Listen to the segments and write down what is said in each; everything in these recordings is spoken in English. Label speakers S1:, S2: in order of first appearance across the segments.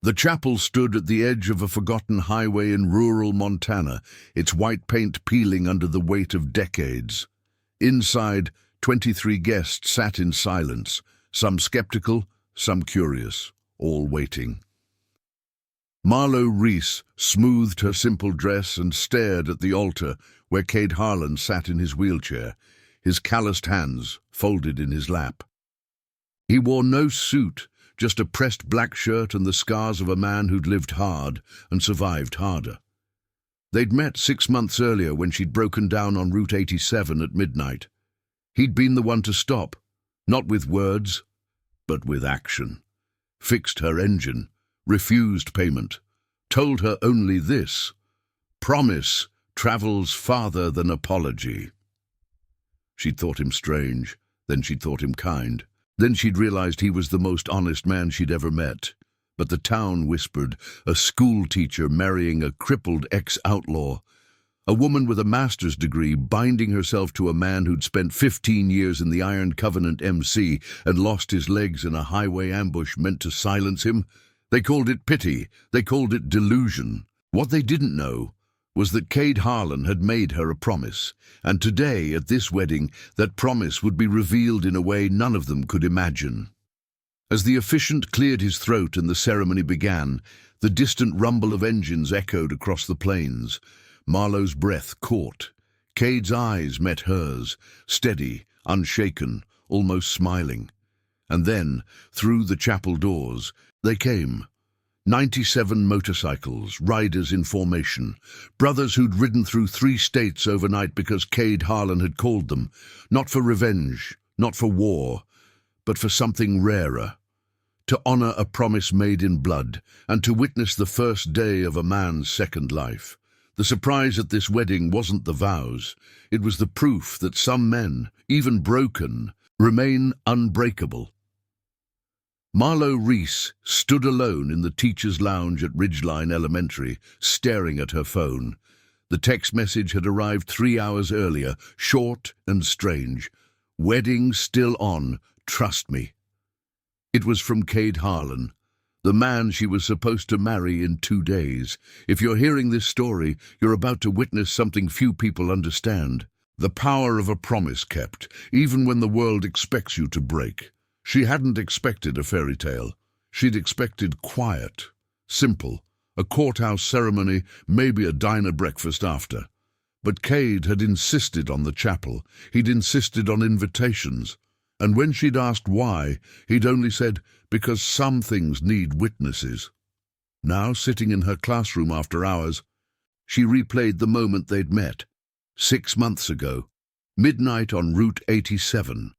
S1: The chapel stood at the edge of a forgotten highway in rural Montana, its white paint peeling under the weight of decades. Inside, 23 guests sat in silence, some skeptical, some curious, all waiting. Marlo Reese smoothed her simple dress and stared at the altar where Cade Harlan sat in his wheelchair, his calloused hands folded in his lap. He wore no suit, just a pressed black shirt and the scars of a man who'd lived hard and survived harder. They'd met 6 months earlier when she'd broken down on Route 87 at midnight. He'd been the one to stop, not with words, but with action. Fixed her engine, refused payment, told her only this: promise travels farther than apology. She'd thought him strange, then she'd thought him kind. Then she'd realized he was the most honest man she'd ever met. But the town whispered, a school teacher marrying a crippled ex-outlaw, a woman with a master's degree binding herself to a man who'd spent 15 years in the Iron Covenant MC and lost his legs in a highway ambush meant to silence him. They called it pity, they called it delusion. What they didn't know was that Cade Harlan had made her a promise, and today, at this wedding, that promise would be revealed in a way none of them could imagine. As the officiant cleared his throat and the ceremony began, the distant rumble of engines echoed across the plains. Marlo's breath caught. Cade's eyes met hers, steady, unshaken, almost smiling. And then, through the chapel doors, they came. 97 motorcycles, riders in formation, brothers who'd ridden through 3 states overnight because Cade Harlan had called them, not for revenge, not for war, but for something rarer. To honor a promise made in blood, and to witness the first day of a man's second life. The surprise at this wedding wasn't the vows, it was the proof that some men, even broken, remain unbreakable. Marlo Reese stood alone in the teacher's lounge at Ridgeline Elementary, staring at her phone. The text message had arrived 3 hours earlier, short and strange. Wedding still on, trust me. It was from Cade Harlan, the man she was supposed to marry in 2 days. If you're hearing this story, you're about to witness something few people understand. The power of a promise kept, even when the world expects you to break. She hadn't expected a fairy tale. She'd expected quiet, simple, a courthouse ceremony, maybe a diner breakfast after. But Cade had insisted on the chapel. He'd insisted on invitations. And when she'd asked why, he'd only said, because some things need witnesses. Now, sitting in her classroom after hours, she replayed the moment they'd met, 6 months ago, midnight on Route 87.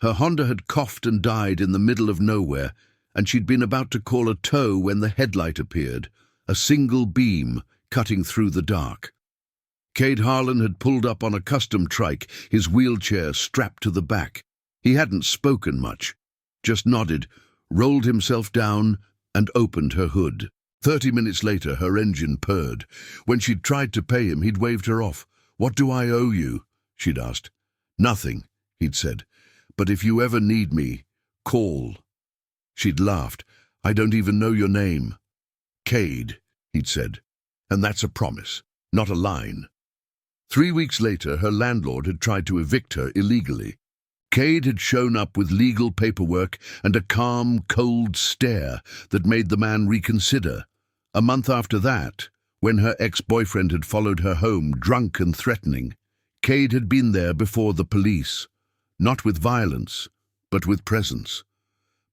S1: Her Honda had coughed and died in the middle of nowhere, and she'd been about to call a tow when the headlight appeared, a single beam cutting through the dark. Cade Harlan had pulled up on a custom trike, his wheelchair strapped to the back. He hadn't spoken much, just nodded, rolled himself down, and opened her hood. 30 minutes later, her engine purred. When she'd tried to pay him, he'd waved her off. "What do I owe you?" she'd asked. "Nothing," he'd said. "But if you ever need me, call." She'd laughed. "I don't even know your name." "Cade," he'd said. "And that's a promise, not a line." 3 weeks later, her landlord had tried to evict her illegally. Cade had shown up with legal paperwork and a calm, cold stare that made the man reconsider. A month after that, when her ex-boyfriend had followed her home, drunk and threatening, Cade had been there before the police. Not with violence, but with presence.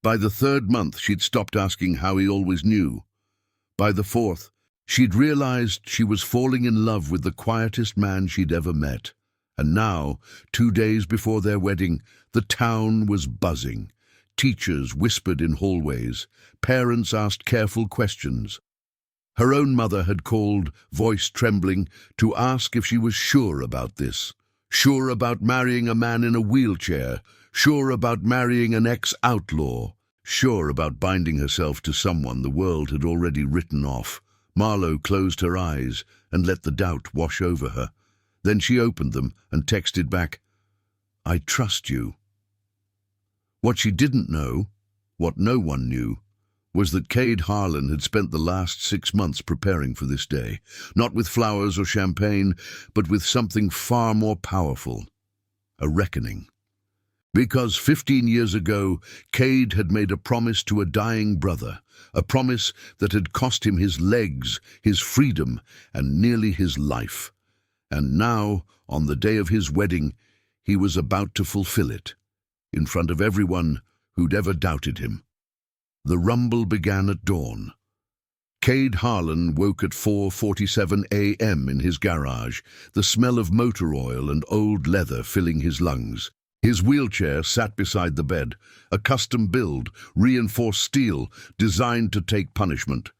S1: By the 3rd month, she'd stopped asking how he always knew. By the 4th, she'd realized she was falling in love with the quietest man she'd ever met. And now, 2 days before their wedding, the town was buzzing. Teachers whispered in hallways. Parents asked careful questions. Her own mother had called, voice trembling, to ask if she was sure about this. Sure about marrying a man in a wheelchair, sure about marrying an ex-outlaw, sure about binding herself to someone the world had already written off. Marlo closed her eyes and let the doubt wash over her. Then she opened them and texted back, "I trust you." What she didn't know, what no one knew, was that Cade Harlan had spent the last 6 months preparing for this day, not with flowers or champagne, but with something far more powerful, a reckoning. Because 15 years ago, Cade had made a promise to a dying brother, a promise that had cost him his legs, his freedom, and nearly his life. And now, on the day of his wedding, he was about to fulfill it, in front of everyone who'd ever doubted him. The rumble began at dawn. Cade Harlan woke at 4:47 a.m. in his garage, the smell of motor oil and old leather filling his lungs. His wheelchair sat beside the bed, a custom build, reinforced steel, designed to take punishment.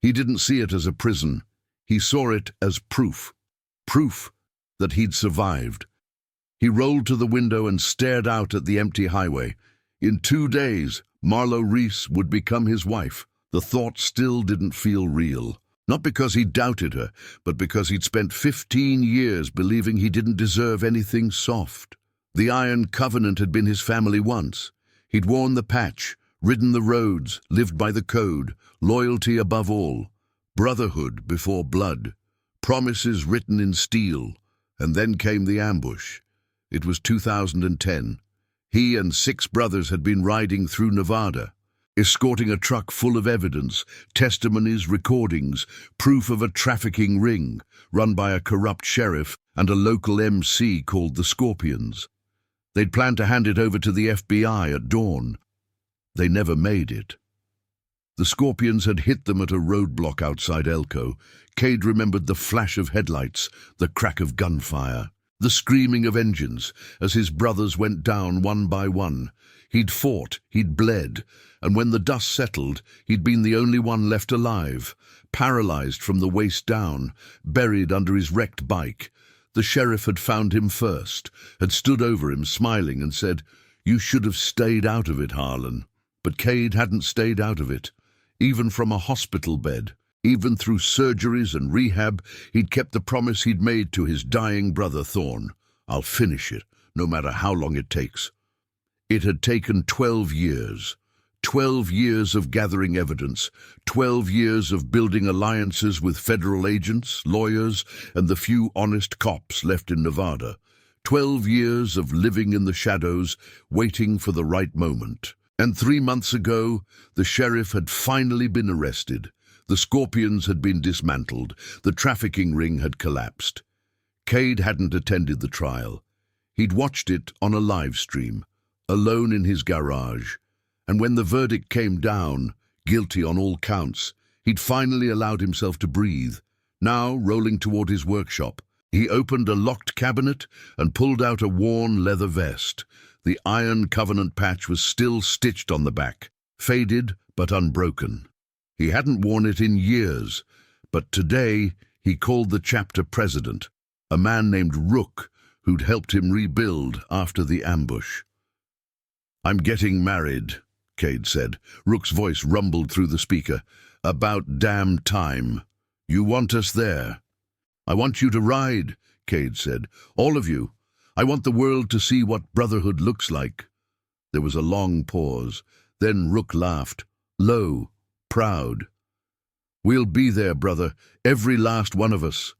S1: He didn't see it as a prison. He saw it as proof that he'd survived. He rolled to the window and stared out at the empty highway. In 2 days, Marlo Reese would become his wife. The thought still didn't feel real. Not because he doubted her, but because he'd spent 15 years believing he didn't deserve anything soft. The Iron Covenant had been his family once. He'd worn the patch, ridden the roads, lived by the code, loyalty above all, brotherhood before blood, promises written in steel. And then came the ambush. It was 2010. He and 6 brothers had been riding through Nevada, escorting a truck full of evidence, testimonies, recordings, proof of a trafficking ring run by a corrupt sheriff and a local MC called the Scorpions. They'd planned to hand it over to the FBI at dawn. They never made it. The Scorpions had hit them at a roadblock outside Elko. Cade remembered the flash of headlights, the crack of gunfire, the screaming of engines as his brothers went down one by one. He'd fought, he'd bled, and when the dust settled, he'd been the only one left alive, paralyzed from the waist down, buried under his wrecked bike. The sheriff had found him first, had stood over him smiling and said, "You should have stayed out of it, Harlan." But Cade hadn't stayed out of it, even from a hospital bed. Even through surgeries and rehab, he'd kept the promise he'd made to his dying brother Thorne. "I'll finish it, no matter how long it takes." It had taken 12 years. 12 years of gathering evidence, 12 years of building alliances with federal agents, lawyers, and the few honest cops left in Nevada. 12 years of living in the shadows, waiting for the right moment. And 3 months ago, the sheriff had finally been arrested. The Scorpions had been dismantled. The trafficking ring had collapsed. Cade hadn't attended the trial. He'd watched it on a live stream, alone in his garage. And when the verdict came down, guilty on all counts, he'd finally allowed himself to breathe. Now, rolling toward his workshop, he opened a locked cabinet and pulled out a worn leather vest. The Iron Covenant patch was still stitched on the back, faded but unbroken. He hadn't worn it in years, but today he called the chapter president, a man named Rook, who'd helped him rebuild after the ambush. "I'm getting married," Cade said. Rook's voice rumbled through the speaker. "About damn time. You want us there." "I want you to ride," Cade said. "All of you. I want the world to see what brotherhood looks like." There was a long pause. Then Rook laughed, low, proud. "We'll be there, brother, every last one of us."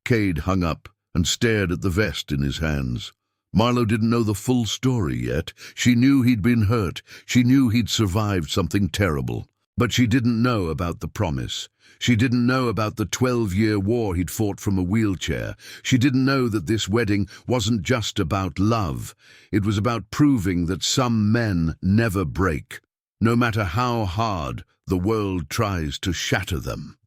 S1: Cade hung up and stared at the vest in his hands. Marlo didn't know the full story yet. She knew he'd been hurt. She knew he'd survived something terrible. But she didn't know about the promise. She didn't know about the 12-year war he'd fought from a wheelchair. She didn't know that this wedding wasn't just about love. It was about proving that some men never break, no matter how hard the world tries to shatter them.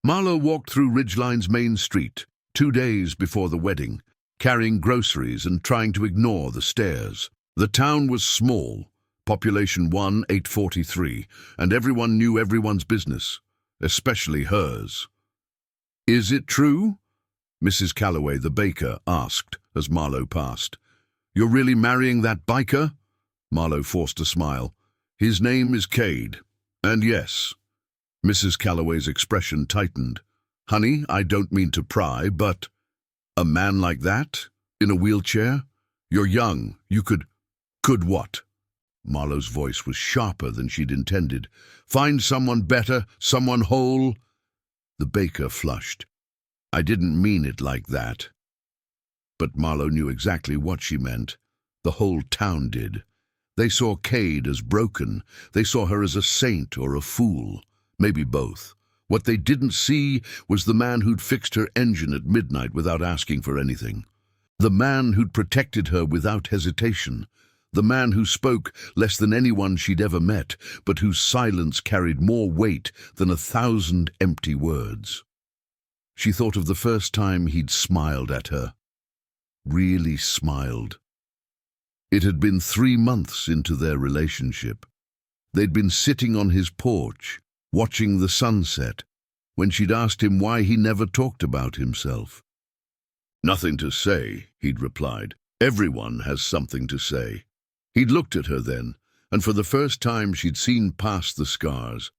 S1: Marlo walked through Ridgeline's main street, 2 days before the wedding, carrying groceries and trying to ignore the stares. The town was small, population 843, and everyone knew everyone's business, especially hers. "Is it true?" Mrs. Calloway, the baker, asked as Marlo passed. "You're really marrying that biker?" Marlo forced a smile. "His name is Cade. And yes." Mrs. Calloway's expression tightened. "Honey, I don't mean to pry, but a man like that? In a wheelchair? You're young. You could what?" Marlowe's voice was sharper than she'd intended. "Find someone better, someone whole." The baker flushed. "I didn't mean it like that." But Marlowe knew exactly what she meant. The whole town did. They saw Cade as broken. They saw her as a saint or a fool. Maybe both. What they didn't see was the man who'd fixed her engine at midnight without asking for anything. The man who'd protected her without hesitation. The man who spoke less than anyone she'd ever met, but whose silence carried more weight than 1,000 empty words. She thought of the first time he'd smiled at her. Really smiled. It had been 3 months into their relationship. They'd been sitting on his porch, watching the sunset, when she'd asked him why he never talked about himself. "Nothing to say," he'd replied. "Everyone has something to say." He'd looked at her then, and for the first time she'd seen past the scars.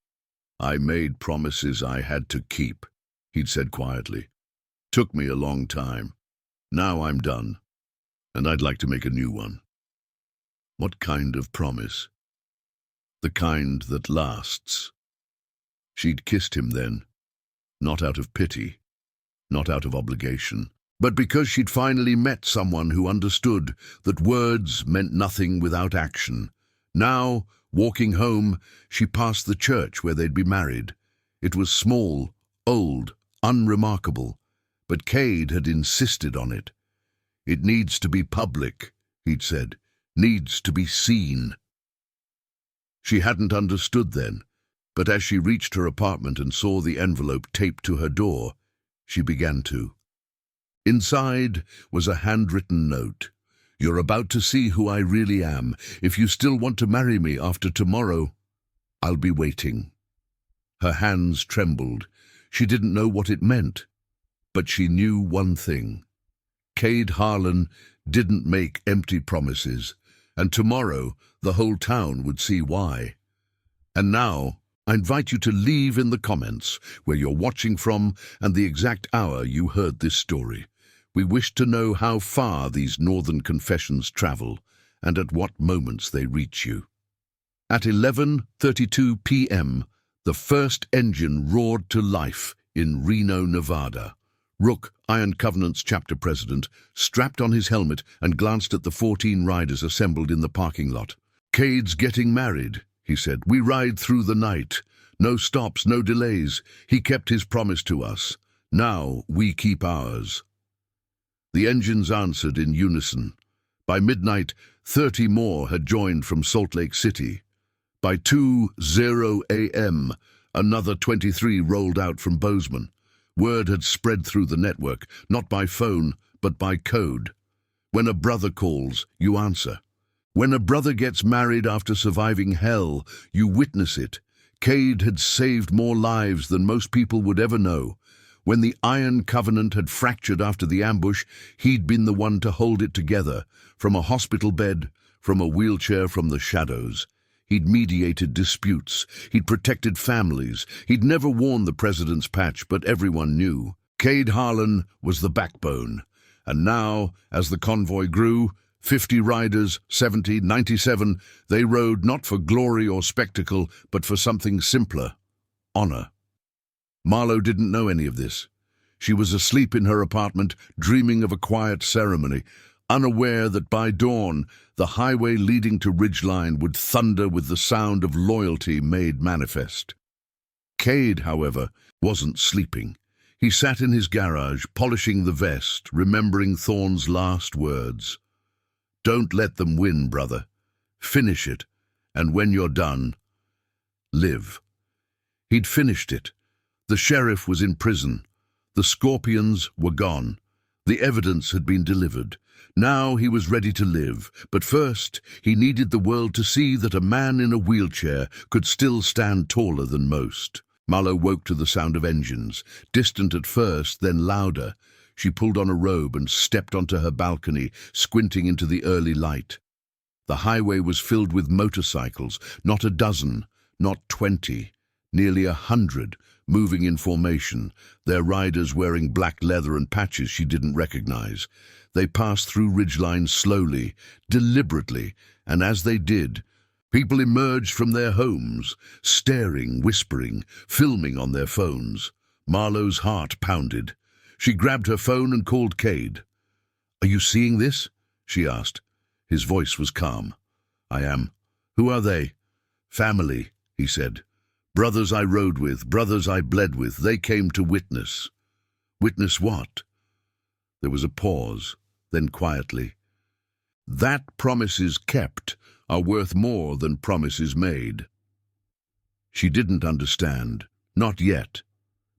S1: "I made promises I had to keep," he'd said quietly. "Took me a long time. Now I'm done, and I'd like to make a new one." What kind of promise? The kind that lasts. She'd kissed him then, not out of pity, not out of obligation, but because she'd finally met someone who understood that words meant nothing without action. Now, walking home, she passed the church where they'd be married. It was small, old, unremarkable, but Cade had insisted on it. "It needs to be public," he'd said, "needs to be seen." She hadn't understood then, but as she reached her apartment and saw the envelope taped to her door, she began to. Inside was a handwritten note. "You're about to see who I really am. If you still want to marry me after tomorrow, I'll be waiting." Her hands trembled. She didn't know what it meant, but she knew one thing. Cade Harlan didn't make empty promises, and tomorrow the whole town would see why. And now, I invite you to leave in the comments where you're watching from and the exact hour you heard this story. We wish to know how far these northern confessions travel and at what moments they reach you. At 11:32 p.m., the first engine roared to life in Reno, Nevada. Rook, Iron Covenant's chapter president, strapped on his helmet and glanced at the 14 riders assembled in the parking lot. "Cade's getting married," he said. "We ride through the night. No stops, no delays. He kept his promise to us. Now we keep ours." The engines answered in unison. By midnight, 30 more had joined from Salt Lake City. By 2:00 a.m., another 23 rolled out from Bozeman. Word had spread through the network, not by phone, but by code. When a brother calls, you answer. When a brother gets married after surviving hell, you witness it. Cade had saved more lives than most people would ever know. When the Iron Covenant had fractured after the ambush, he'd been the one to hold it together, from a hospital bed, from a wheelchair, from the shadows. He'd mediated disputes. He'd protected families. He'd never worn the president's patch, but everyone knew. Cade Harlan was the backbone. And now, as the convoy grew, 50 riders, 70, 97, they rode not for glory or spectacle, but for something simpler: honor. Marlowe didn't know any of this. She was asleep in her apartment, dreaming of a quiet ceremony, unaware that by dawn, the highway leading to Ridgeline would thunder with the sound of loyalty made manifest. Cade, however, wasn't sleeping. He sat in his garage, polishing the vest, remembering Thorne's last words. "Don't let them win, brother. Finish it, and when you're done, live." He'd finished it. The sheriff was in prison. The scorpions were gone. The evidence had been delivered. Now he was ready to live, but first he needed the world to see that a man in a wheelchair could still stand taller than most. Marlowe woke to the sound of engines, distant at first, then louder. She pulled on a robe and stepped onto her balcony, squinting into the early light. The highway was filled with motorcycles, not a dozen, not 20, nearly 100, moving in formation, their riders wearing black leather and patches she didn't recognize. They passed through Ridgeline slowly, deliberately, and as they did, People emerged from their homes, staring, whispering, filming on their phones. Marlowe's heart pounded. She grabbed her phone and called Cade. "Are you seeing this?" she asked. His voice was calm. "I am." "Who are they?" "Family," he said. "Brothers I rode with, brothers I bled with. They came to witness." "Witness what?" There was a pause, then quietly. "That promises kept are worth more than promises made." She didn't understand, not yet.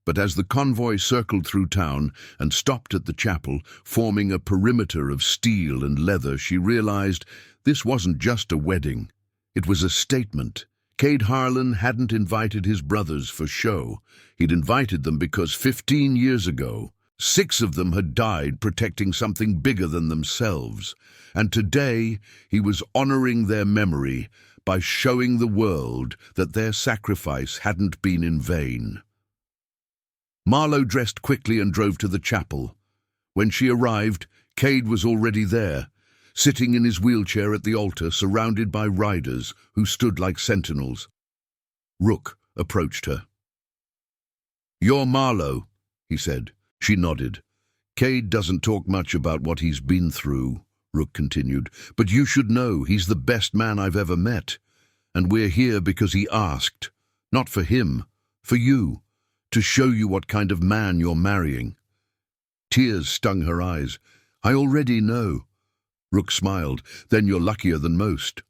S1: But as the convoy circled through town and stopped at the chapel, forming a perimeter of steel and leather, she realized this wasn't just a wedding. It was a statement. Cade Harlan hadn't invited his brothers for show. He'd invited them because 15 years ago, 6 of them had died protecting something bigger than themselves. And today, he was honoring their memory by showing the world that their sacrifice hadn't been in vain. Marlowe dressed quickly and drove to the chapel. When she arrived, Cade was already there, sitting in his wheelchair at the altar, surrounded by riders who stood like sentinels. Rook approached her. "You're Marlowe," he said. She nodded. "Cade doesn't talk much about what he's been through," Rook continued, "but you should know he's the best man I've ever met. And we're here because he asked. Not for him, for you. To show you what kind of man you're marrying." Tears stung her eyes. "I already know." Rook smiled. "Then you're luckier than most."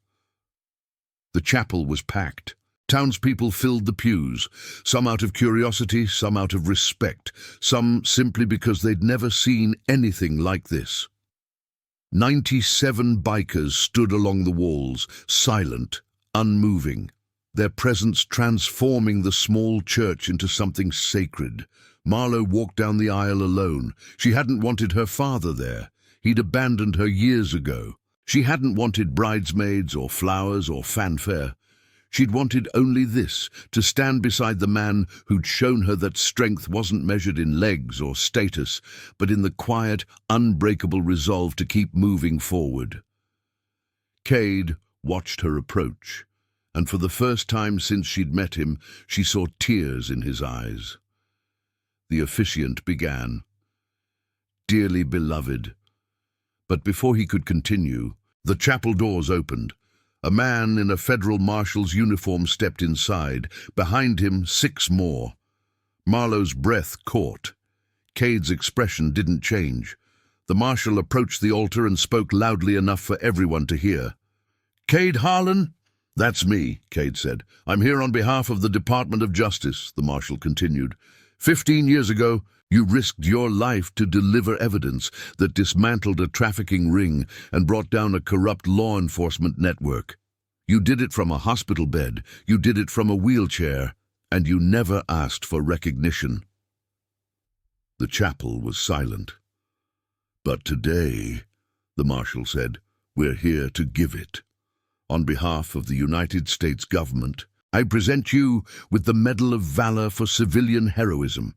S1: The chapel was packed. Townspeople filled the pews, some out of curiosity, some out of respect, some simply because they'd never seen anything like this. 97 bikers stood along the walls, silent, unmoving, their presence transforming the small church into something sacred. Marlowe walked down the aisle alone. She hadn't wanted her father there. He'd abandoned her years ago. She hadn't wanted bridesmaids or flowers or fanfare. She'd wanted only this, to stand beside the man who'd shown her that strength wasn't measured in legs or status, but in the quiet, unbreakable resolve to keep moving forward. Cade watched her approach, and for the first time since she'd met him, she saw tears in his eyes. The officiant began. "Dearly beloved." But before he could continue, the chapel doors opened. A man in a federal marshal's uniform stepped inside. Behind him, 6 more. Marlowe's breath caught. Cade's expression didn't change. The marshal approached the altar and spoke loudly enough for everyone to hear. "Cade Harlan?" "That's me," Cade said. "I'm here on behalf of the Department of Justice," the marshal continued. 15 years ago, you risked your life to deliver evidence that dismantled a trafficking ring and brought down a corrupt law enforcement network. You did it from a hospital bed, you did it from a wheelchair, and you never asked for recognition." The chapel was silent. "But today," the marshal said, "we're here to give it. On behalf of the United States government, I present you with the Medal of Valor for Civilian Heroism."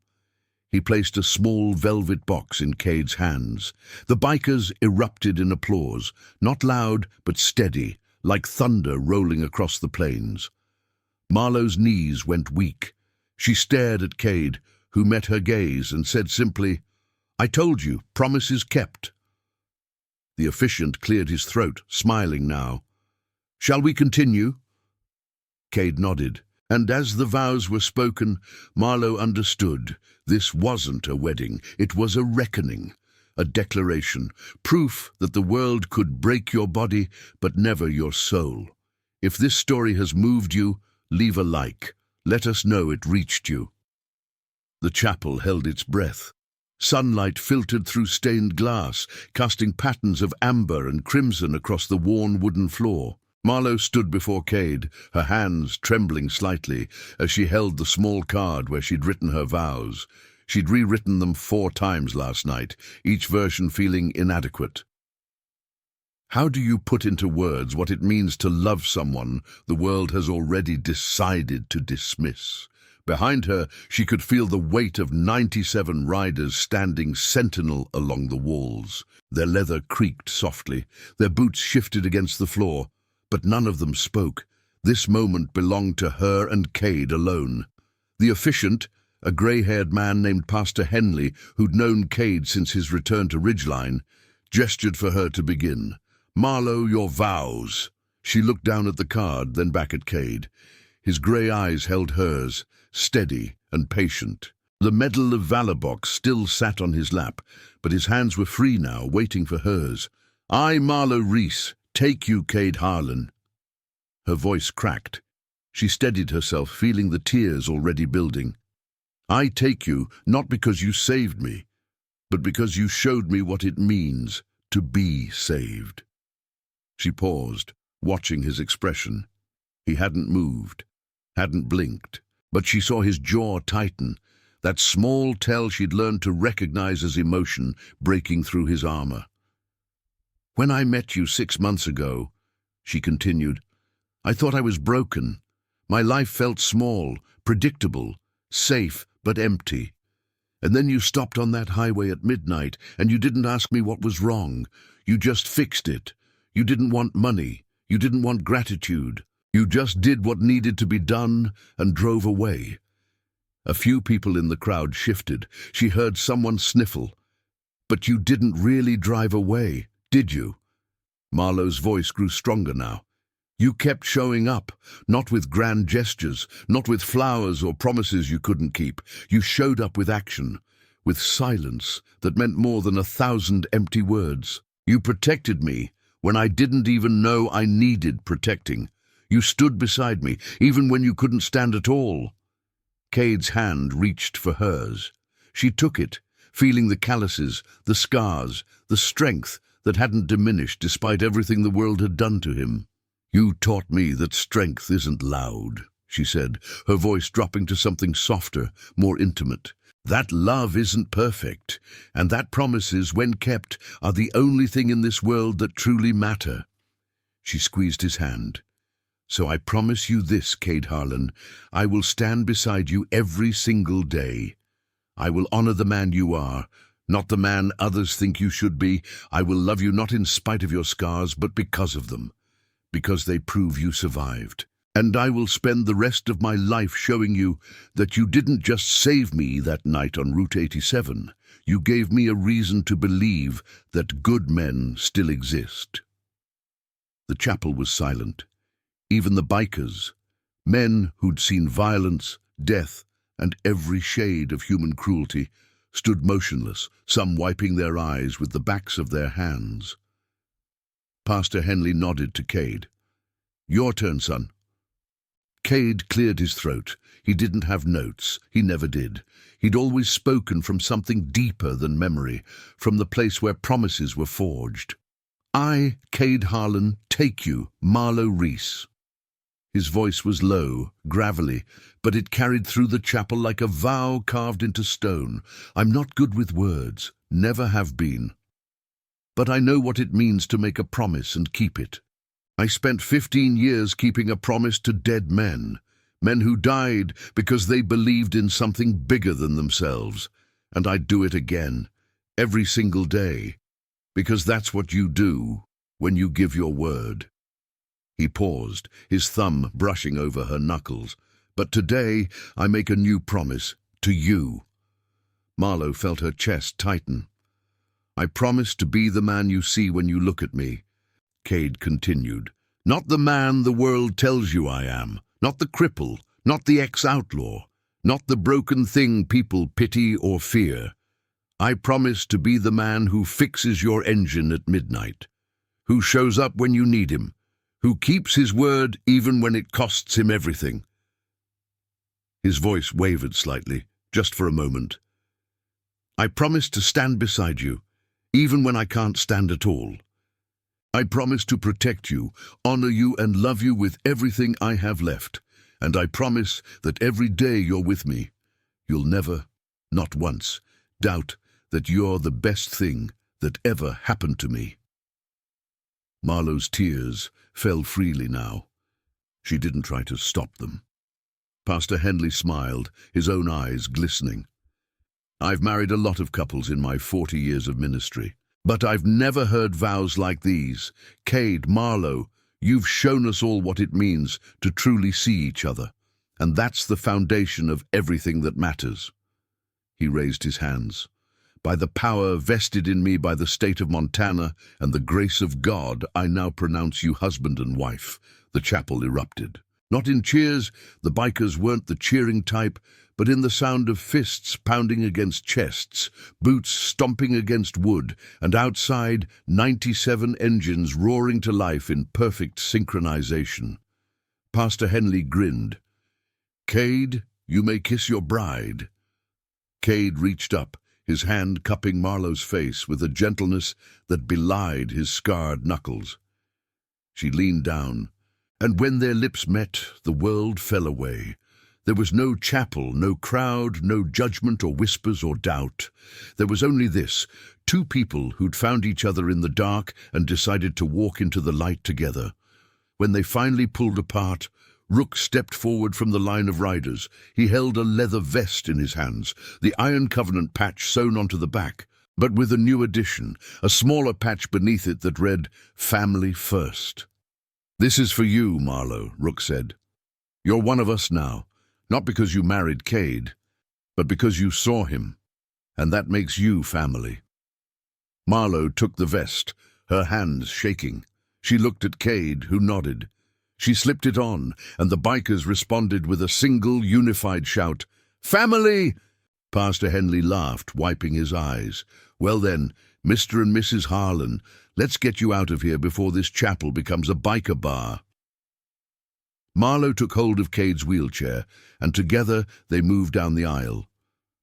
S1: He placed a small velvet box in Cade's hands. The bikers erupted in applause, not loud but steady, like thunder rolling across the plains. Marlowe's knees went weak. She stared at Cade, who met her gaze and said simply, "I told you, promises kept." The officiant cleared his throat, smiling now. "Shall we continue?" Cade nodded, and as the vows were spoken, Marlowe understood. This wasn't a wedding, it was a reckoning, a declaration, proof that the world could break your body, but never your soul. If this story has moved you, leave a like. Let us know it reached you. The chapel held its breath. Sunlight filtered through stained glass, casting patterns of amber and crimson across the worn wooden floor. Marlowe stood before Cade, her hands trembling slightly as she held the small card where she'd written her vows. She'd rewritten them 4 times last night, each version feeling inadequate. How do you put into words what it means to love someone the world has already decided to dismiss? Behind her, she could feel the weight of 97 riders standing sentinel along the walls. Their leather creaked softly, their boots shifted against the floor, but none of them spoke. This moment belonged to her and Cade alone. The officiant, a grey-haired man named Pastor Henley, who'd known Cade since his return to Ridgeline, gestured for her to begin. "Marlowe, your vows." She looked down at the card, then back at Cade. His grey eyes held hers, steady and patient. The Medal of Valor box still sat on his lap, but his hands were free now, waiting for hers. "I, Marlowe Reese, take you, Cade Harlan." Her voice cracked. She steadied herself, feeling the tears already building. "I take you, not because you saved me, but because you showed me what it means to be saved." She paused, watching his expression. He hadn't moved, hadn't blinked, but she saw his jaw tighten, that small tell she'd learned to recognize as emotion breaking through his armor. "When I met you 6 months ago," she continued, "I thought I was broken. My life felt small, predictable, safe but empty. And then you stopped on that highway at midnight, and you didn't ask me what was wrong. You just fixed it. You didn't want money. You didn't want gratitude. You just did what needed to be done and drove away." A few people in the crowd shifted. She heard someone sniffle. "But you didn't really drive away, did you?" Marlowe's voice grew stronger now. "You kept showing up, not with grand gestures, not with flowers or promises you couldn't keep. You showed up with action, with silence that meant more than 1,000 empty words. You protected me when I didn't even know I needed protecting. You stood beside me, even when you couldn't stand at all." Cade's hand reached for hers. She took it, feeling the calluses, the scars, the strength that hadn't diminished despite everything the world had done to him. "You taught me that strength isn't loud," she said, her voice dropping to something softer, more intimate. "That love isn't perfect, and that promises, when kept, are the only thing in this world that truly matter." She squeezed his hand. "So I promise you this, Cade Harlan. I will stand beside you every single day. I will honor the man you are, not the man others think you should be. I will love you not in spite of your scars, but because of them, because they prove you survived. And I will spend the rest of my life showing you that you didn't just save me that night on Route 87. You gave me a reason to believe that good men still exist." The chapel was silent. Even the bikers, men who'd seen violence, death, and every shade of human cruelty, stood motionless, some wiping their eyes with the backs of their hands. Pastor Henley nodded to Cade. "Your turn, son." Cade cleared his throat. He didn't have notes. He never did. He'd always spoken from something deeper than memory, from the place where promises were forged. "I, Cade Harlan, take you, Marlowe Reese." His voice was low, gravelly, but it carried through the chapel like a vow carved into stone. "I'm not good with words, never have been. But I know what it means to make a promise and keep it. I spent 15 years keeping a promise to dead men, men who died because they believed in something bigger than themselves. And I'd do it again, every single day, because that's what you do when you give your word." He paused, his thumb brushing over her knuckles. "But today I make a new promise to you." Marlowe felt her chest tighten. "I promise to be the man you see when you look at me," Cade continued. "Not the man the world tells you I am, not the cripple, not the ex-outlaw, not the broken thing people pity or fear. I promise to be the man who fixes your engine at midnight, who shows up when you need him, who keeps his word even when it costs him everything." His voice wavered slightly, just for a moment. "I promise to stand beside you, even when I can't stand at all. I promise to protect you, honor you, and love you with everything I have left. And I promise that every day you're with me, you'll never, not once, doubt that you're the best thing that ever happened to me." Marlowe's tears fell freely now. She didn't try to stop them. Pastor Henley smiled, his own eyes glistening. "I've married a lot of couples in my 40 years of ministry, but I've never heard vows like these. Cade, Marlowe, You've shown us all what it means to truly see each other, and that's the foundation of everything that matters." He raised his hands. "By the power vested in me by the state of Montana and the grace of God, I now pronounce you husband and wife." The chapel erupted. Not in cheers, the bikers weren't the cheering type, but in the sound of fists pounding against chests, boots stomping against wood, and outside 97 engines roaring to life in perfect synchronization. Pastor Henley grinned. "Cade, you may kiss your bride." Cade reached up, his hand cupping Marlowe's face with a gentleness that belied his scarred knuckles. She leaned down, and when their lips met, the world fell away. There was no chapel, no crowd, no judgment or whispers or doubt. There was only this: two people who'd found each other in the dark and decided to walk into the light together. When they finally pulled apart, Rook stepped forward from the line of riders. He held a leather vest in his hands, the Iron Covenant patch sewn onto the back, but with a new addition, a smaller patch beneath it that read, "Family First." "This is for you, Marlowe," Rook said. "You're one of us now, not because you married Cade, but because you saw him, and that makes you family." Marlowe took the vest, her hands shaking. She looked at Cade, who nodded. She slipped it on, and the bikers responded with a single, unified shout, "Family!" Pastor Henley laughed, wiping his eyes. "Well then, Mr. and Mrs. Harlan, let's get you out of here before this chapel becomes a biker bar." Marlowe took hold of Cade's wheelchair, and together they moved down the aisle.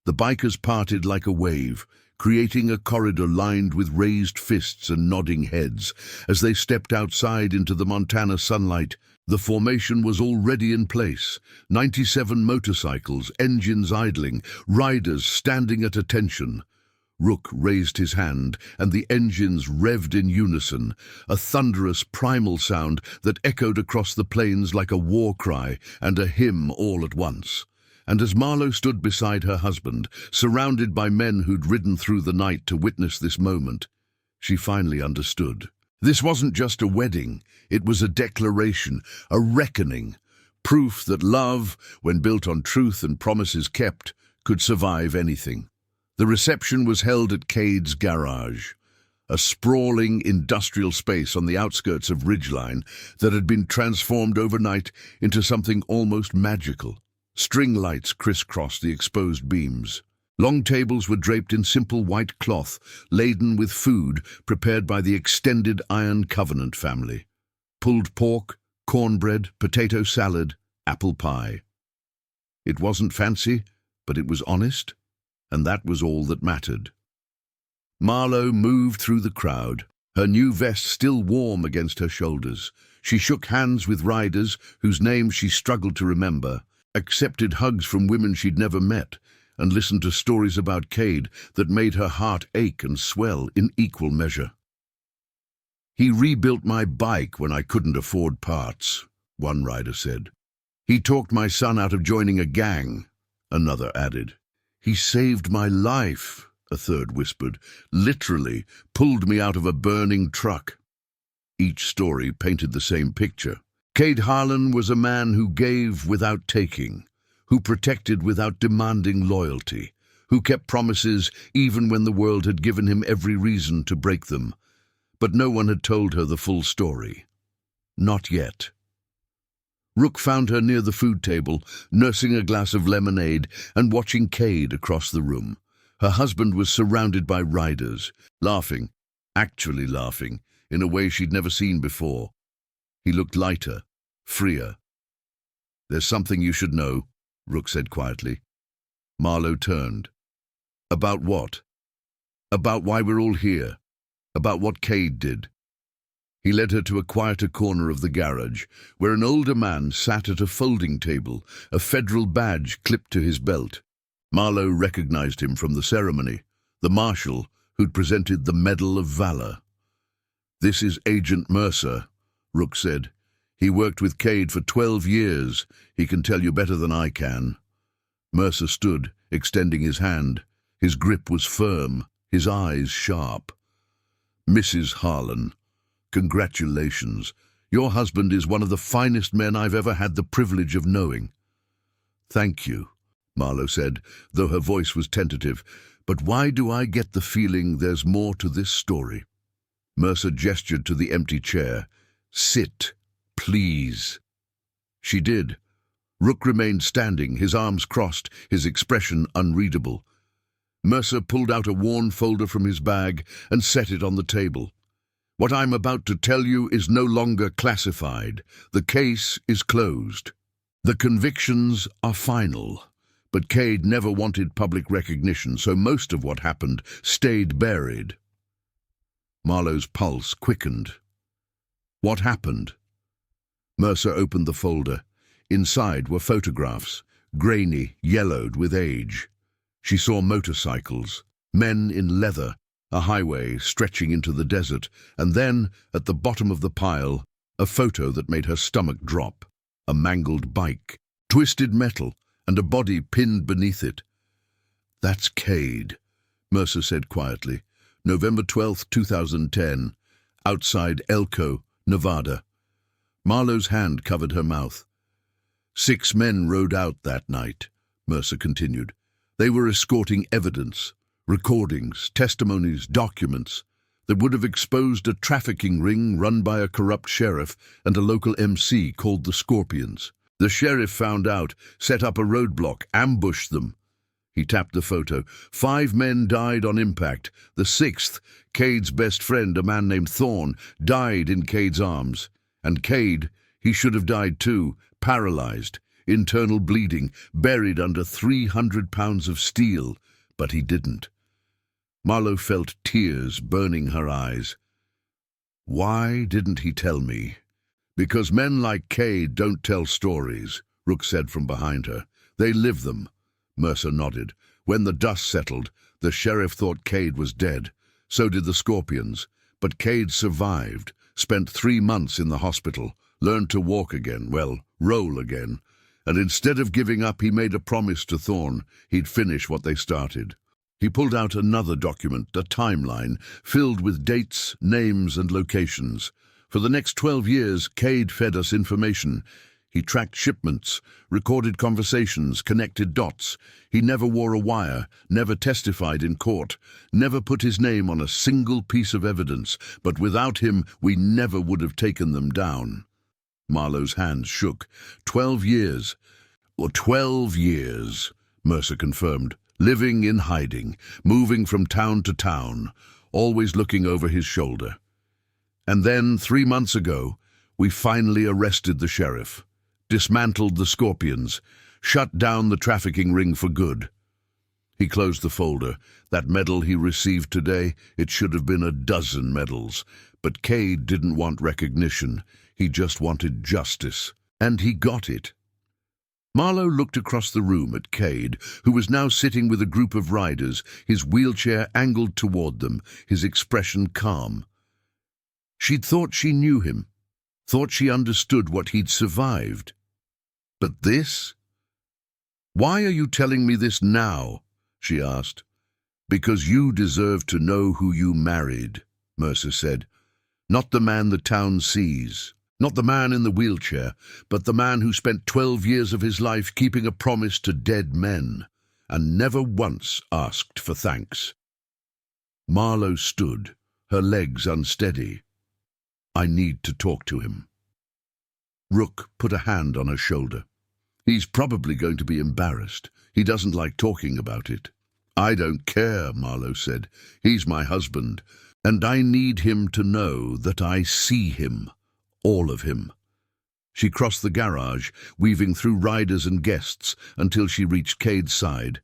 S1: The bikers parted like a wave, creating a corridor lined with raised fists and nodding heads. As they stepped outside into the Montana sunlight, the formation was already in place. 97 motorcycles, engines idling, riders standing at attention. Rook raised his hand, and the engines revved in unison, a thunderous primal sound that echoed across the plains like a war cry and a hymn all at once. And as Marlowe stood beside her husband, surrounded by men who'd ridden through the night to witness this moment, she finally understood. This wasn't just a wedding, it was a declaration, a reckoning, proof that love, when built on truth and promises kept, could survive anything. The reception was held at Cade's garage, a sprawling industrial space on the outskirts of Ridgeline that had been transformed overnight into something almost magical. String lights crisscrossed the exposed beams. Long tables were draped in simple white cloth, laden with food prepared by the extended Iron Covenant family. Pulled pork, cornbread, potato salad, apple pie. It wasn't fancy, but it was honest, and that was all that mattered. Marlowe moved through the crowd, her new vest still warm against her shoulders. She shook hands with riders whose names she struggled to remember, accepted hugs from women she'd never met, and listened to stories about Cade that made her heart ache and swell in equal measure. "He rebuilt my bike when I couldn't afford parts," one rider said. "He talked my son out of joining a gang," another added. "He saved my life," a third whispered, "literally pulled me out of a burning truck." Each story painted the same picture. Cade Harlan was a man who gave without taking, who protected without demanding loyalty, who kept promises even when the world had given him every reason to break them. But no one had told her the full story. Not yet. Rook found her near the food table, nursing a glass of lemonade and watching Cade across the room. Her husband was surrounded by riders, laughing, actually laughing, in a way she'd never seen before. He looked lighter, freer. "There's something you should know," Rook said quietly. Marlowe turned. "About what?" "About why we're all here. About what Cade did." He led her to a quieter corner of the garage, where an older man sat at a folding table, a federal badge clipped to his belt. Marlowe recognized him from the ceremony, the marshal who'd presented the Medal of Valor. "This is Agent Mercer," Rook said. "He worked with Cade for 12 years. He can tell you better than I can." Mercer stood, extending his hand. His grip was firm, his eyes sharp. "Mrs. Harlan, congratulations. Your husband is one of the finest men I've ever had the privilege of knowing." "Thank you," Marlowe said, though her voice was tentative. "But why do I get the feeling there's more to this story?" Mercer gestured to the empty chair. "Sit, please." She did. Rook remained standing, his arms crossed, his expression unreadable. Mercer pulled out a worn folder from his bag and set it on the table. "What I'm about to tell you is no longer classified. The case is closed. The convictions are final. But Cade never wanted public recognition, so most of what happened stayed buried." Marlowe's pulse quickened. "What happened?" Mercer opened the folder. Inside were photographs, grainy, yellowed with age. She saw motorcycles, men in leather, a highway stretching into the desert, and then, at the bottom of the pile, a photo that made her stomach drop. A mangled bike, twisted metal, and a body pinned beneath it. "That's Cade," Mercer said quietly. "November 12th, 2010, outside Elko, Nevada." Marlowe's hand covered her mouth. "6 men rode out that night," Mercer continued. "They were escorting evidence, recordings, testimonies, documents that would have exposed a trafficking ring run by a corrupt sheriff and a local MC called the Scorpions. The sheriff found out, set up a roadblock, ambushed them." He tapped the photo. 5 men died on impact. The 6th, Cade's best friend, a man named Thorne, died in Cade's arms. And Cade, he should have died too, paralyzed, internal bleeding, buried under 300 pounds of steel, but he didn't. Marlowe felt tears burning her eyes. "Why didn't he tell me?" "Because men like Cade don't tell stories," Rook said from behind her. "They live them." Mercer nodded. "When the dust settled, the sheriff thought Cade was dead. So did the Scorpions. But Cade survived, spent 3 months in the hospital, learned to walk again, well, roll again. And instead of giving up, he made a promise to Thorne he'd finish what they started." He pulled out another document, a timeline, filled with dates, names, and locations. "For the next 12 years, Cade fed us information. He tracked shipments, recorded conversations, connected dots. He never wore a wire, never testified in court, never put his name on a single piece of evidence, but without him, we never would have taken them down." Marlowe's hands shook. 12 years. Or 12 years, Mercer confirmed. Living in hiding, moving from town to town, always looking over his shoulder. "And then, 3 months ago, we finally arrested the sheriff, dismantled the Scorpions, shut down the trafficking ring for good." He closed the folder. That medal he received today, it should have been a dozen medals. But Cade didn't want recognition. He just wanted justice. And he got it. Marlowe looked across the room at Cade, who was now sitting with a group of riders, his wheelchair angled toward them, his expression calm. She'd thought she knew him, thought she understood what he'd survived. But this? "Why are you telling me this now?" she asked. "Because you deserve to know who you married," Mercer said. "Not the man the town sees. Not the man in the wheelchair, but the man who spent 12 years of his life keeping a promise to dead men, and never once asked for thanks." Marlowe stood, her legs unsteady. "I need to talk to him." Rook put a hand on her shoulder. "He's probably going to be embarrassed. He doesn't like talking about it." "I don't care," Marlowe said. "He's my husband, and I need him to know that I see him. All of him." She crossed the garage, weaving through riders and guests until she reached Cade's side.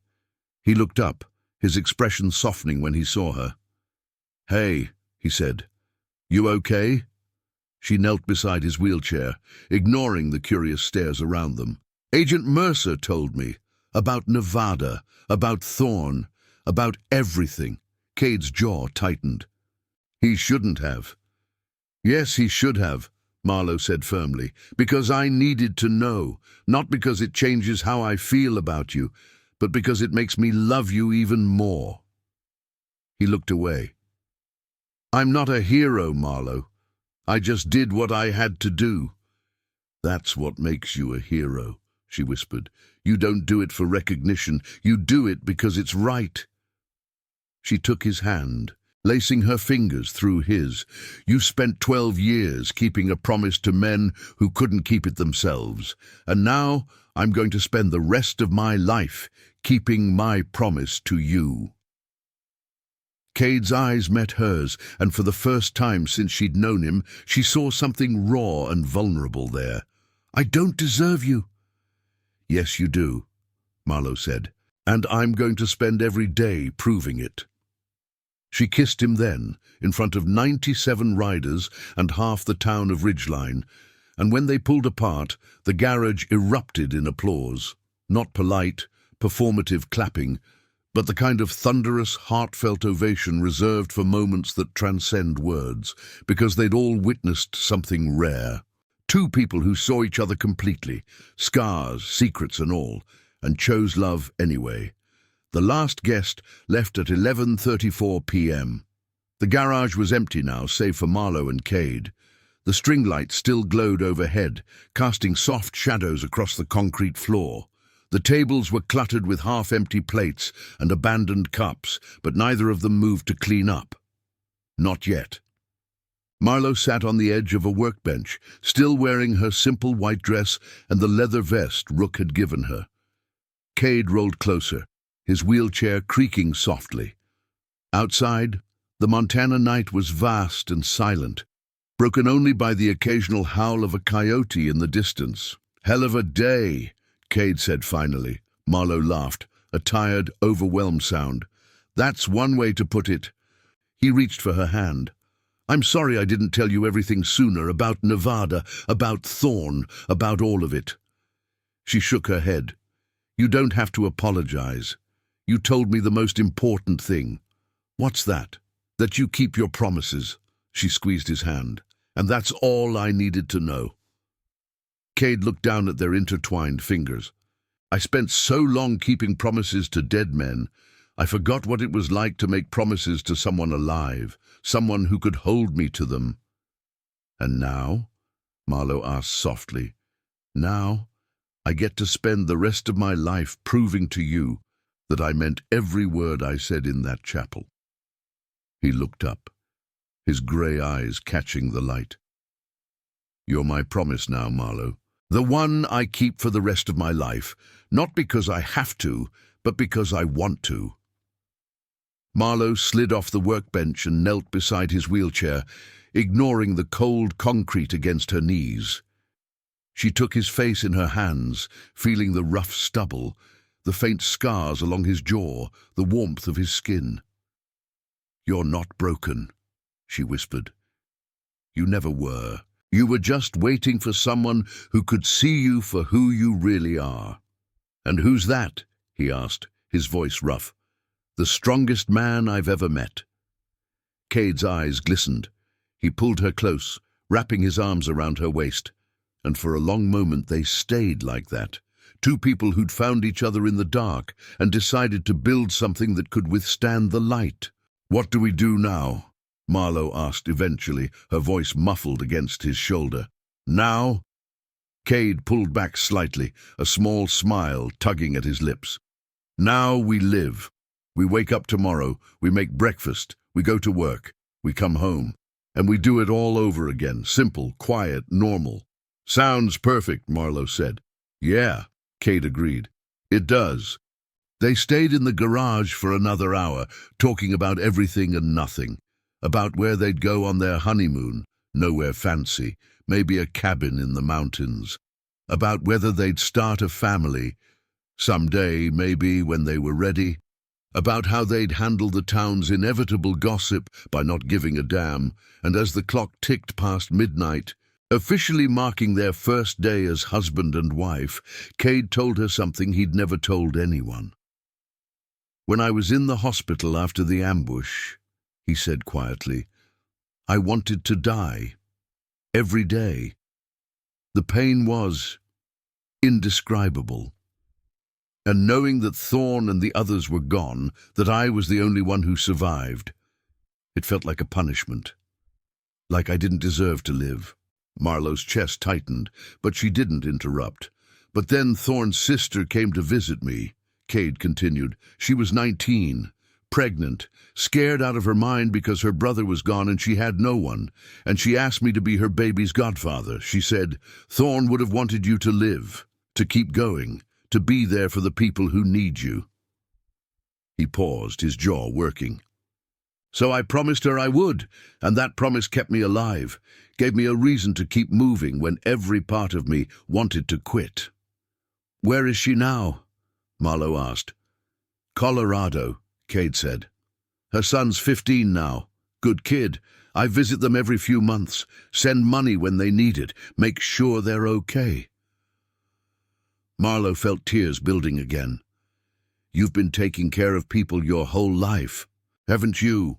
S1: He looked up, his expression softening when he saw her. "Hey," he said. "You okay?" She knelt beside his wheelchair, ignoring the curious stares around them. "Agent Mercer told me. About Nevada, about Thorne, about everything." Cade's jaw tightened. "He shouldn't have." "Yes, he should have," Marlowe said firmly, "because I needed to know, not because it changes how I feel about you, but because it makes me love you even more." He looked away. "I'm not a hero, Marlowe. I just did what I had to do." "That's what makes you a hero," she whispered. "You don't do it for recognition. You do it because it's right." She took his hand, lacing her fingers through his. "You spent 12 years keeping a promise to men who couldn't keep it themselves. And now I'm going to spend the rest of my life keeping my promise to you." Cade's eyes met hers, and for the first time since she'd known him, she saw something raw and vulnerable there. "I don't deserve you." "Yes, you do," Marlowe said, "and I'm going to spend every day proving it." She kissed him then, in front of 97 riders and half the town of Ridgeline, and when they pulled apart, the garage erupted in applause. Not polite, performative clapping, but the kind of thunderous, heartfelt ovation reserved for moments that transcend words, because they'd all witnessed something rare. Two people who saw each other completely, scars, secrets and all, and chose love anyway. The last guest left at 11:34 p.m. The garage was empty now, save for Marlowe and Cade. The string lights still glowed overhead, casting soft shadows across the concrete floor. The tables were cluttered with half-empty plates and abandoned cups, but neither of them moved to clean up. Not yet. Marlowe sat on the edge of a workbench, still wearing her simple white dress and the leather vest Rook had given her. Cade rolled closer, his wheelchair creaking softly. Outside, the Montana night was vast and silent, broken only by the occasional howl of a coyote in the distance. "Hell of a day," Cade said finally. Marlowe laughed, a tired, overwhelmed sound. "That's one way to put it." He reached for her hand. "I'm sorry I didn't tell you everything sooner, about Nevada, about Thorn, about all of it." She shook her head. "You don't have to apologize. You told me the most important thing." "What's that?" "That you keep your promises." She squeezed his hand. "And that's all I needed to know." Cade looked down at their intertwined fingers. "I spent so long keeping promises to dead men, I forgot what it was like to make promises to someone alive, someone who could hold me to them." "And now?" Marlowe asked softly. "Now, I get to spend the rest of my life proving to you that I meant every word I said in that chapel." He looked up, his grey eyes catching the light. "You're my promise now, Marlowe. The one I keep for the rest of my life, not because I have to, but because I want to." Marlowe slid off the workbench and knelt beside his wheelchair, ignoring the cold concrete against her knees. She took his face in her hands, feeling the rough stubble, the faint scars along his jaw, the warmth of his skin. "You're not broken," she whispered. "You never were. You were just waiting for someone who could see you for who you really are." "And who's that?" he asked, his voice rough. "The strongest man I've ever met." Cade's eyes glistened. He pulled her close, wrapping his arms around her waist, and for a long moment they stayed like that. Two people who'd found each other in the dark and decided to build something that could withstand the light. "What do we do now?" Marlowe asked eventually, her voice muffled against his shoulder. "Now?" Cade pulled back slightly, a small smile tugging at his lips. "Now we live. We wake up tomorrow, we make breakfast, we go to work, we come home, and we do it all over again, simple, quiet, normal." "Sounds perfect," Marlowe said. "Yeah," Cade agreed. "It does." They stayed in the garage for another hour, talking about everything and nothing. About where they'd go on their honeymoon, nowhere fancy, maybe a cabin in the mountains. About whether they'd start a family, someday maybe when they were ready. About how they'd handle the town's inevitable gossip by not giving a damn, and as the clock ticked past midnight, officially marking their first day as husband and wife, Cade told her something he'd never told anyone. "When I was in the hospital after the ambush," he said quietly, "I wanted to die. Every day. The pain was indescribable. And knowing that Thorn and the others were gone, that I was the only one who survived, it felt like a punishment. like I didn't deserve to live. Marlowe's chest tightened, but she didn't interrupt. But then Thorne's sister came to visit me, Cade continued. She was 19, pregnant, scared out of her mind because her brother was gone and she had no one, and she asked me to be her baby's godfather. She said, Thorne would have wanted you to live, to keep going, to be there for the people who need you. He paused, his jaw working. So I promised her I would, and that promise kept me alive, gave me a reason to keep moving when every part of me wanted to quit. Where is she now? Marlowe asked. Colorado, Cade said. Her son's 15 now. Good kid. I visit them every few months, send money when they need it, make sure they're okay. Marlowe felt tears building again. You've been taking care of people your whole life, haven't you?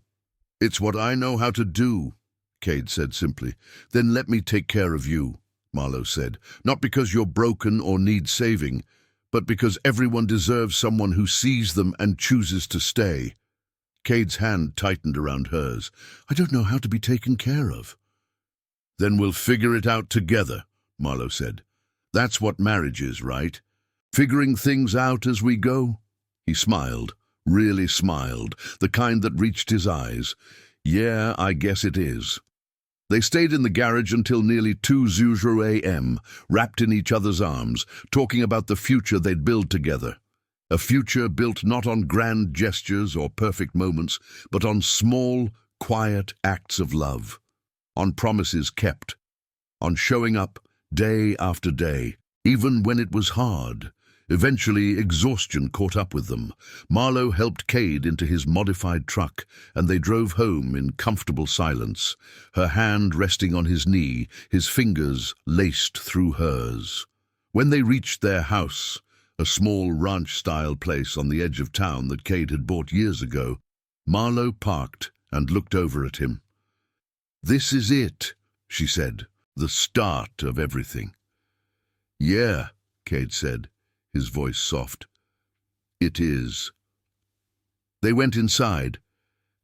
S1: It's what I know how to do, Cade said simply. Then let me take care of you, Marlowe said. Not because you're broken or need saving, but because everyone deserves someone who sees them and chooses to stay. Cade's hand tightened around hers. I don't know how to be taken care of. Then we'll figure it out together, Marlowe said. That's what marriage is, right? Figuring things out as we go? He smiled. Really smiled, the kind that reached his eyes. Yeah, I guess it is. They stayed in the garage until nearly 2:00 a.m., wrapped in each other's arms, talking about the future they'd build together. A future built not on grand gestures or perfect moments, but on small, quiet acts of love, on promises kept, on showing up day after day, even when it was hard. Eventually, exhaustion caught up with them. Marlowe helped Cade into his modified truck, and they drove home in comfortable silence, her hand resting on his knee, his fingers laced through hers. When they reached their house, a small ranch-style place on the edge of town that Cade had bought years ago, Marlowe parked and looked over at him. This is it, she said, the start of everything. Yeah, Cade said, his voice soft. It is. They went inside,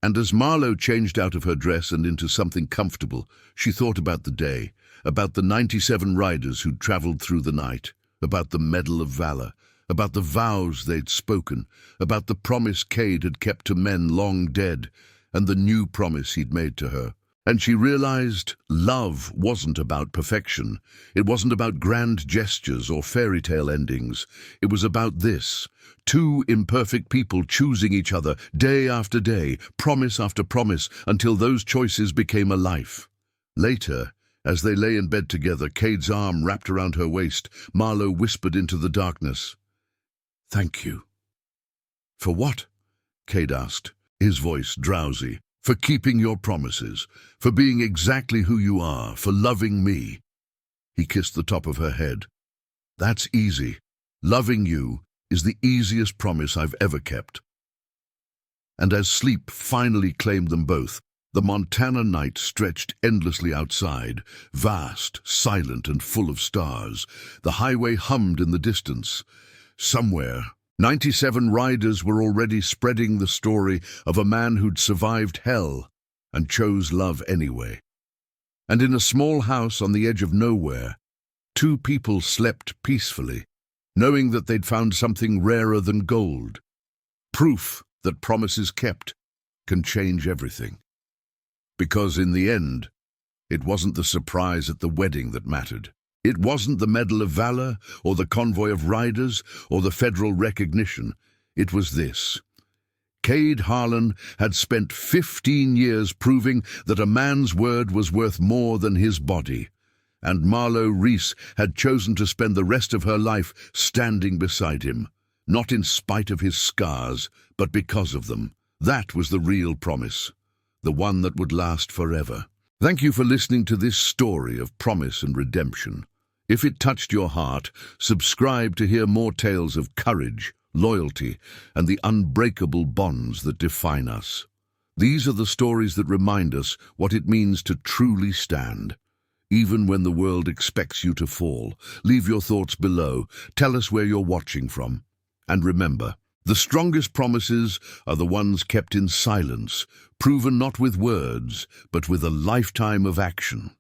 S1: and as Marlowe changed out of her dress and into something comfortable, she thought about the day, about the 97 riders who'd traveled through the night, about the Medal of Valor, about the vows they'd spoken, about the promise Cade had kept to men long dead, and the new promise he'd made to her. And she realized love wasn't about perfection. It wasn't about grand gestures or fairy tale endings. It was about this. Two imperfect people choosing each other day after day, promise after promise, until those choices became a life. Later, as they lay in bed together, Cade's arm wrapped around her waist, Marlowe whispered into the darkness, "Thank you." "For what?" Cade asked, his voice drowsy. "For keeping your promises, for being exactly who you are, for loving me." He kissed the top of her head. "That's easy. Loving you is the easiest promise I've ever kept." And as sleep finally claimed them both, the Montana night stretched endlessly outside, vast, silent, and full of stars. The highway hummed in the distance. Somewhere, 97 riders were already spreading the story of a man who'd survived hell and chose love anyway. And in a small house on the edge of nowhere, two people slept peacefully, knowing that they'd found something rarer than gold. Proof that promises kept can change everything. Because in the end, it wasn't the surprise at the wedding that mattered. It wasn't the Medal of Valor, or the convoy of riders, or the federal recognition. It was this. Cade Harlan had spent 15 years proving that a man's word was worth more than his body, and Marlowe Reese had chosen to spend the rest of her life standing beside him, not in spite of his scars, but because of them. That was the real promise, the one that would last forever. Thank you for listening to this story of promise and redemption. If it touched your heart, subscribe to hear more tales of courage, loyalty, and the unbreakable bonds that define us. These are the stories that remind us what it means to truly stand, even when the world expects you to fall. Leave your thoughts below. Tell us where you're watching from. And remember, The strongest promises are the ones kept in silence, proven not with words, but with a lifetime of action.